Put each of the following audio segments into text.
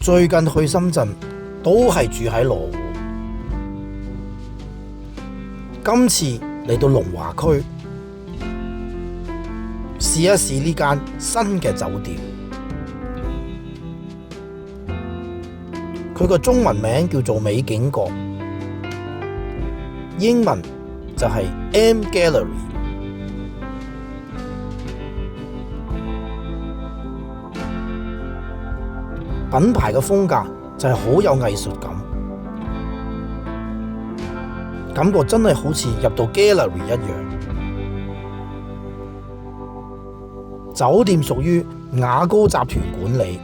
最近去深圳都係住喺羅湖，今次嚟到龍華區試一試呢間新嘅酒店。佢個中文名叫做美景閣，英文就係 M Gallery。品牌嘅風格就係好有藝術感，感覺真係好似入到 Gallery 一樣。酒店屬於雅高集團管理，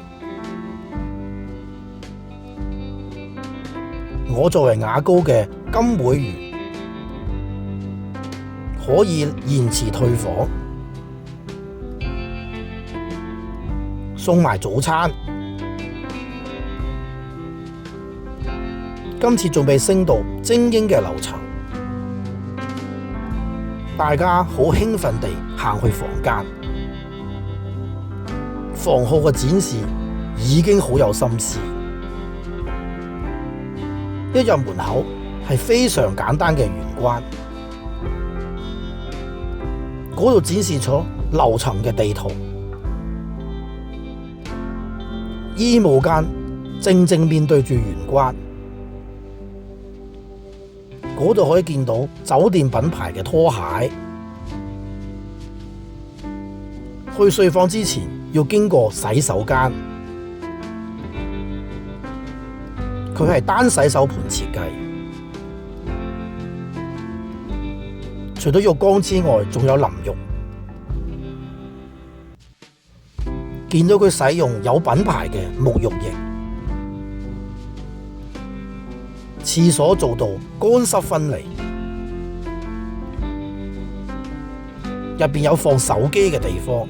我作為雅高嘅金會員，可以延遲退房，送埋早餐。今次仲被升到精英嘅樓層，大家好興奮地行去房間。房號嘅展示已經好有心思，一入門口係非常簡單嘅玄關，嗰度展示咗樓層嘅地圖，衣帽間正面對住玄關，嗰度可以見到酒店品牌嘅拖鞋。去睡房之前要經過洗手間，佢係單洗手盤設計，除咗浴缸之外，仲有淋浴。見到佢使用有品牌嘅沐浴液，廁所做到乾濕分離，入邊有放手機嘅地方。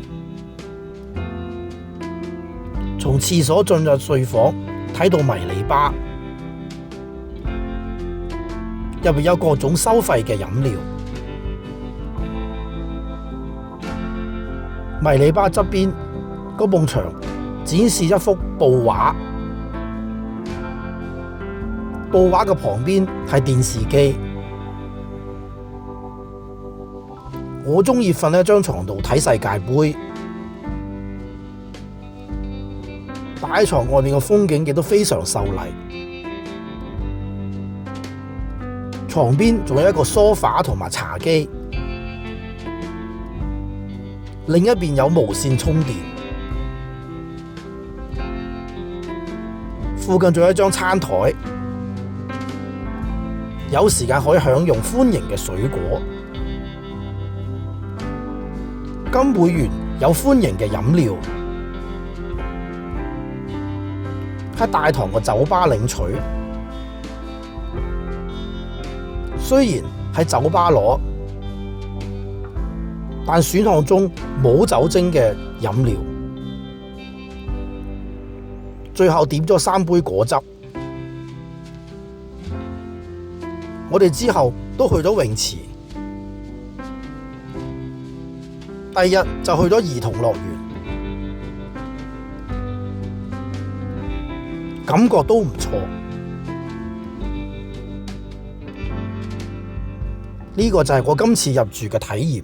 從廁所進入睡房，睇到迷你吧，入面有各種收費嘅飲料。迷你吧側邊嗰埲牆展示一幅布畫，布畫嘅旁邊係電視機。我鍾意瞓喺張床度睇世界盃。擺床外面嘅風景亦都非常秀麗，床邊仲有一個梳化同埋茶几，另一邊有無線充電，附近仲有一張餐台，有時間可以享用歡迎嘅水果。金會員有歡迎嘅飲料。喺大堂嘅酒吧領取，雖然喺酒吧攞，但選項中冇酒精嘅飲料。最後點咗3杯果汁。我哋之後都去咗泳池，第二日就去咗兒童樂園。感覺都唔錯，呢個就係我今次入住嘅體驗。